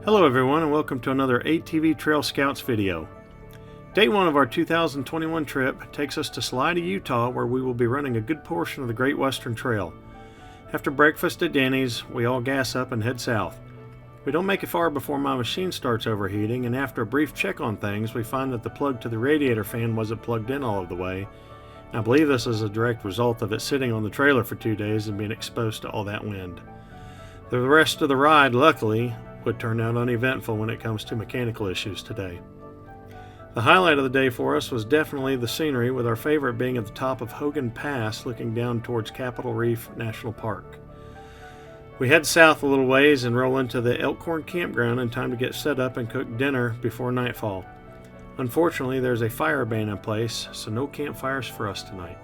Hello everyone and welcome to another ATV Trail Scouts video. Day 1 of our 2021 trip takes us to Salina, Utah, where we will be running a good portion of the Great Western Trail. After breakfast at Denny's, we all gas up and head south. We don't make it far before my machine starts overheating, and after a brief check on things, we find that the plug to the radiator fan wasn't plugged in all of the way. I believe this is a direct result of it sitting on the trailer for 2 days and being exposed to all that wind. The rest of the ride, luckily, would turn out uneventful when it comes to mechanical issues today. The highlight of the day for us was definitely the scenery, with our favorite being at the top of Hogan Pass looking down towards Capitol Reef National Park. We head south a little ways and roll into the Elkhorn campground in time to get set up and cook dinner before nightfall. Unfortunately, there's a fire ban in place, so no campfires for us tonight.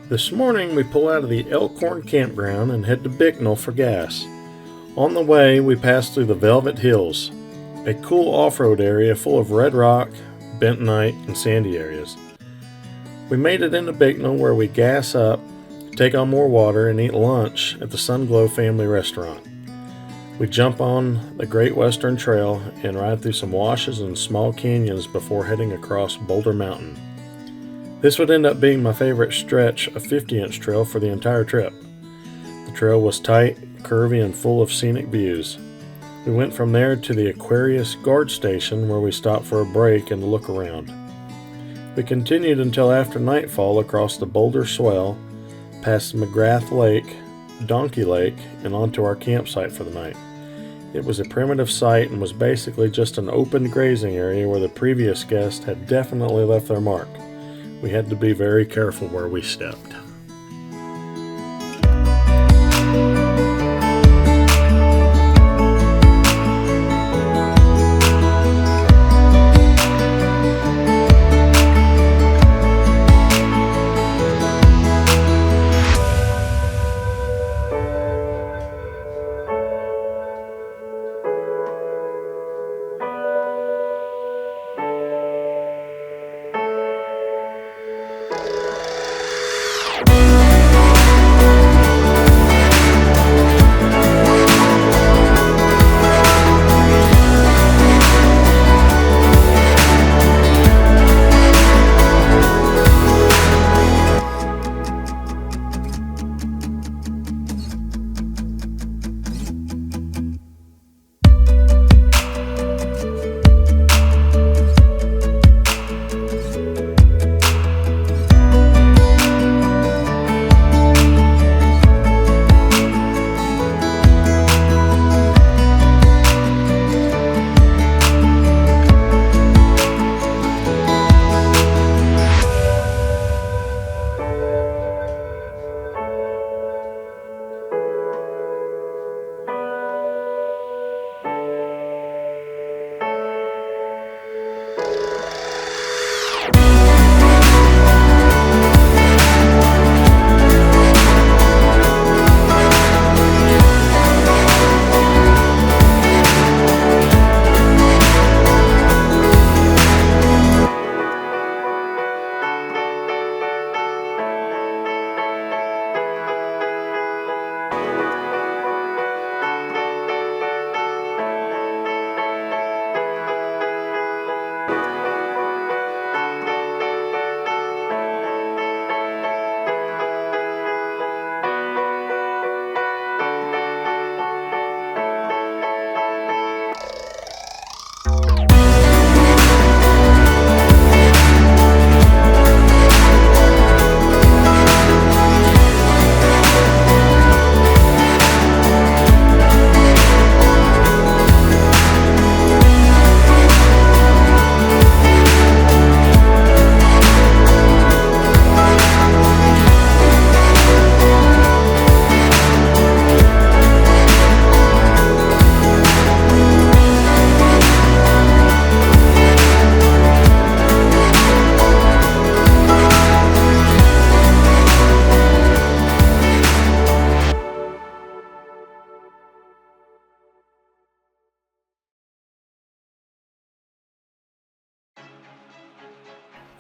This morning we pull out of the Elkhorn campground and head to Bicknell for gas. On the way we pass through the Velvet Hills, a cool off-road area full of red rock, bentonite, and sandy areas. We made it into Bicknell, where we gas up, take on more water, and eat lunch at the Sunglow Family Restaurant. We jump on the Great Western Trail and ride through some washes and small canyons before heading across Boulder Mountain. This would end up being my favorite stretch of 50-inch trail for the entire trip. The trail was tight, curvy, and full of scenic views. We went from there to the Aquarius guard station, where we stopped for a break and to look around. We continued until after nightfall across the Boulder Swell, past McGrath Lake, Donkey Lake, and onto our campsite for the night. It was a primitive site and was basically just an open grazing area where the previous guests had definitely left their mark. We had to be very careful where we stepped.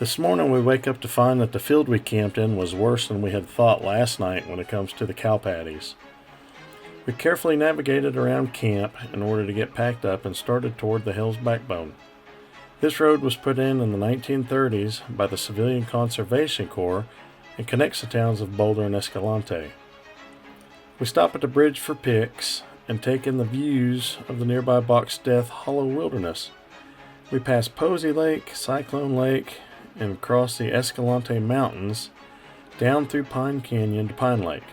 This morning we wake up to find that the field we camped in was worse than we had thought last night when it comes to the cow patties. We carefully navigated around camp in order to get packed up and started toward the hill's backbone. This road was put in the 1930s by the Civilian Conservation Corps and connects the towns of Boulder and Escalante. We stop at the bridge for pics and take in the views of the nearby Box Death Hollow Wilderness. We pass Posey Lake, Cyclone Lake, and cross the Escalante Mountains down through Pine Canyon to Pine Lake.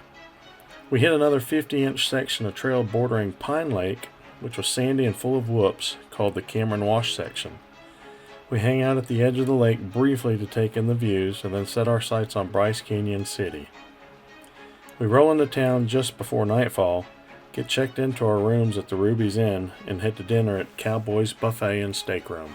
We hit another 50-inch section of trail bordering Pine Lake, which was sandy and full of whoops, called the Cameron Wash section. We hang out at the edge of the lake briefly to take in the views and then set our sights on Brice Canyon City. We roll into town just before nightfall, get checked into our rooms at the Ruby's Inn, and head to dinner at Cowboys Buffet and Steak Room.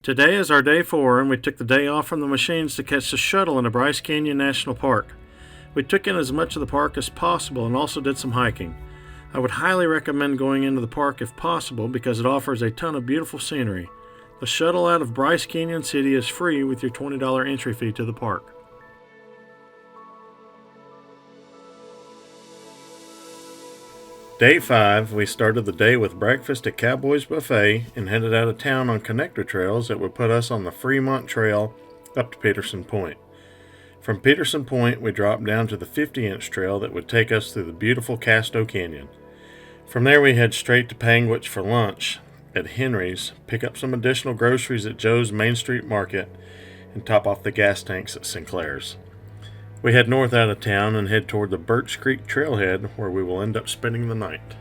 Today is our day 4, and we took the day off from the machines to catch the shuttle into Brice Canyon National Park. We took in as much of the park as possible and also did some hiking. I would highly recommend going into the park if possible because it offers a ton of beautiful scenery. The shuttle out of Brice Canyon City is free with your $20 entry fee to the park. Day 5, we started the day with breakfast at Cowboys Buffet and headed out of town on connector trails that would put us on the Freemont Trail up to Peterson Point. From Peterson Point, we dropped down to the 50-inch trail that would take us through the beautiful Casto Canyon. From there, we head straight to Panguitch for lunch at Henry's, pick up some additional groceries at Joe's Main Street Market, and top off the gas tanks at Sinclair's. We head north out of town and head toward the Birch Creek Trailhead, where we will end up spending the night.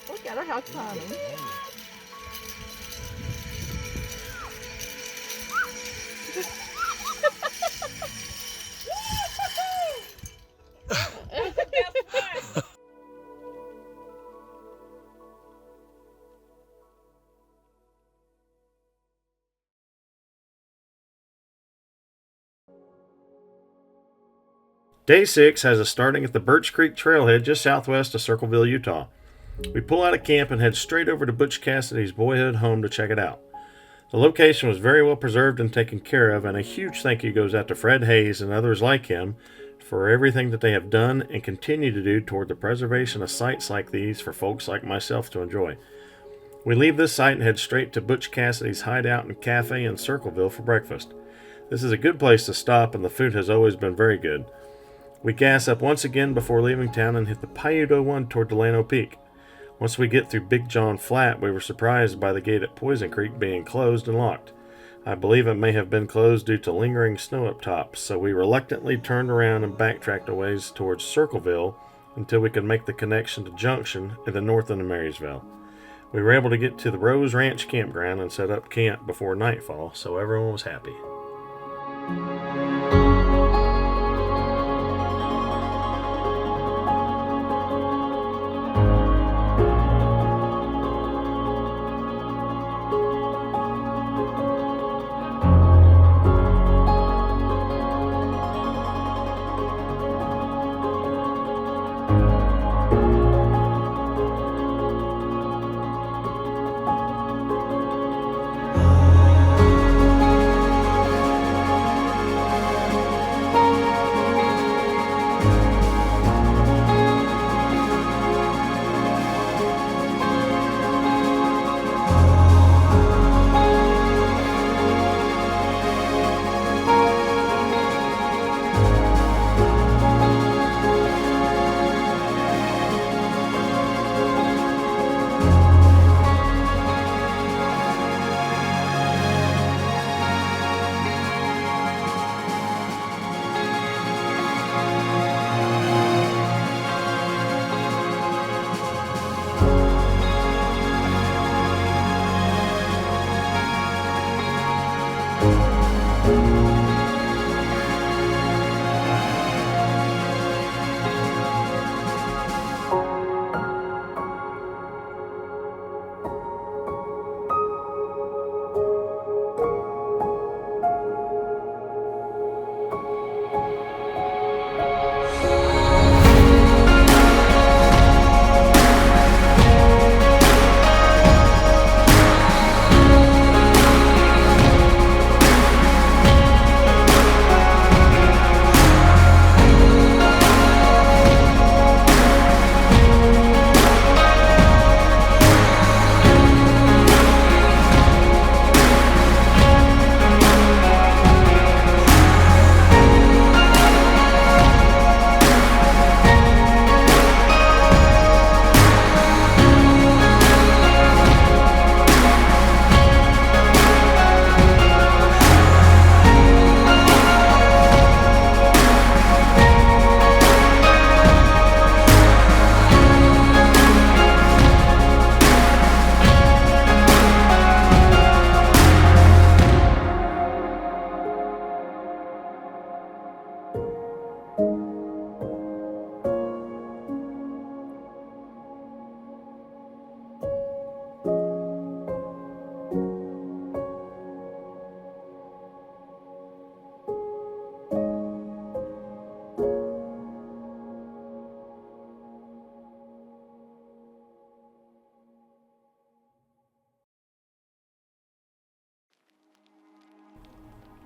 Look at her, how funny. Day 6 has us starting at the Birch Creek Trailhead just southwest of Circleville, Utah. We pull out of camp and head straight over to Butch Cassidy's boyhood home to check it out. The location was very well preserved and taken care of, and a huge thank you goes out to Fred Hayes and others like him for everything that they have done and continue to do toward the preservation of sites like these for folks like myself to enjoy. We leave this site and head straight to Butch Cassidy's hideout and cafe in Circleville for breakfast. This is a good place to stop, and the food has always been very good. We gas up once again before leaving town and hit the Paiute 1 toward Delano Peak. Once we get through Big John Flat, we were surprised by the gate at Poison Creek being closed and locked. I believe it may have been closed due to lingering snow up top, so we reluctantly turned around and backtracked a ways towards Circleville until we could make the connection to Junction in the north end of Marysville. We were able to get to the Rose Ranch campground and set up camp before nightfall, so everyone was happy.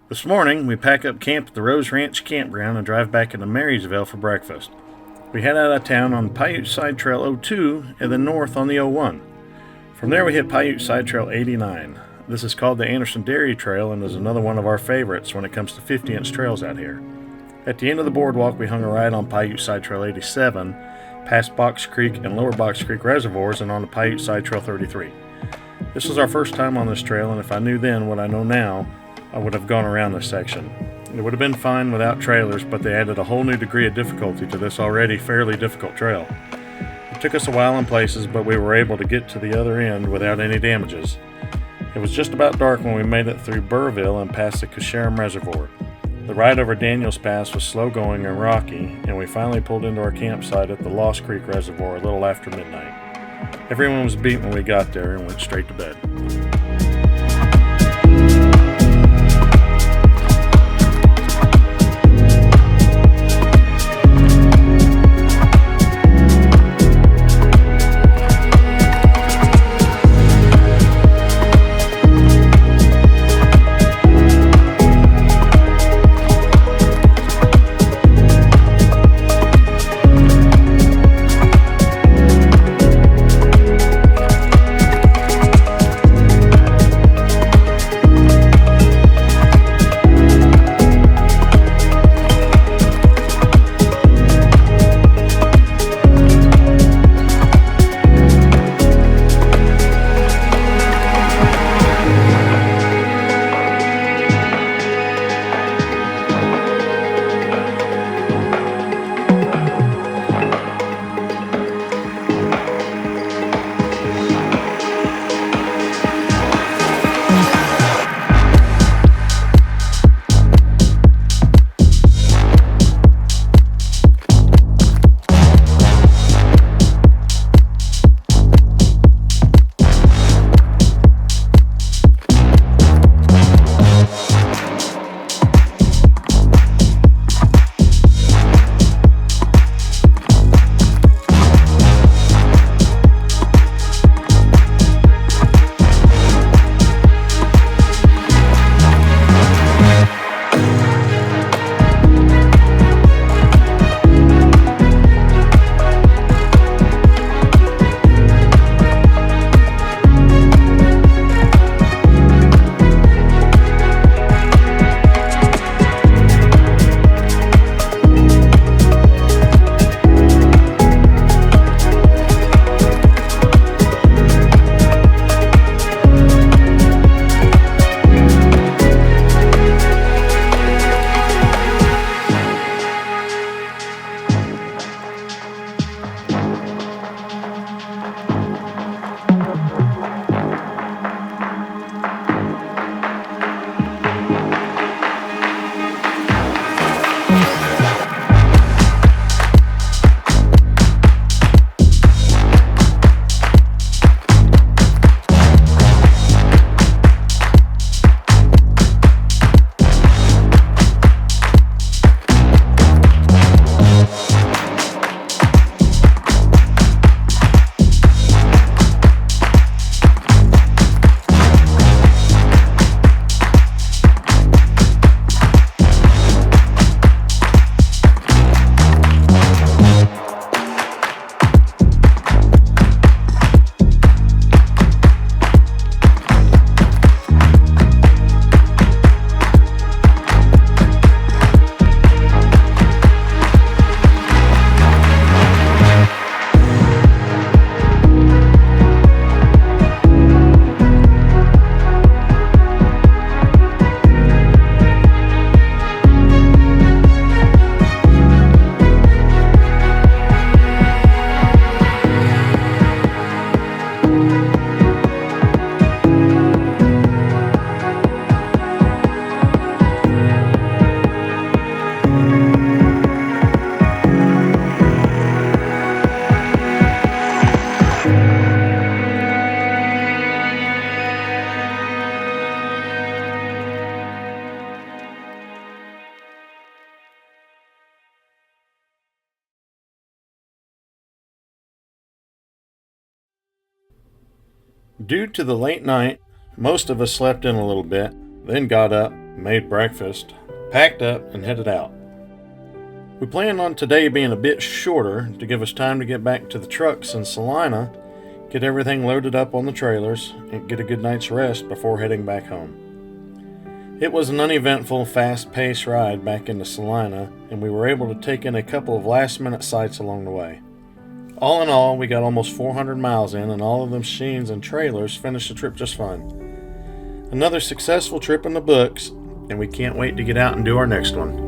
This morning, we pack up camp at the Rose Ranch campground and drive back into Marysville for breakfast. We head out of town on Paiute Side Trail 02 and then north on the 01. From there, we hit Paiute Side Trail 89. This is called the Anderson Dairy Trail and is another one of our favorites when it comes to 50-inch trails out here. At the end of the boardwalk, we hung a ride on Paiute Side Trail 87, past Box Creek and Lower Box Creek reservoirs, and on the Paiute Side Trail 33. This was our first time on this trail, and if I knew then what I know now, I would have gone around this section. It would have been fine without trailers, but they added a whole new degree of difficulty to this already fairly difficult trail. It took us a while in places, but we were able to get to the other end without any damages. It was just about dark when we made it through Burrville and past the Casharum Reservoir. The ride over Daniels Pass was slow going and rocky, and we finally pulled into our campsite at the Lost Creek Reservoir a little after midnight. Everyone was beat when we got there and went straight to bed. Due to the late night, most of us slept in a little bit, then got up, made breakfast, packed up, and headed out. We planned on today being a bit shorter to give us time to get back to the trucks in Salina, get everything loaded up on the trailers, and get a good night's rest before heading back home. It was an uneventful, fast-paced ride back into Salina, and we were able to take in a couple of last-minute sights along the way. All in all, we got almost 400 miles in, and all of the machines and trailers finished the trip just fine. Another successful trip in the books, and we can't wait to get out and do our next one.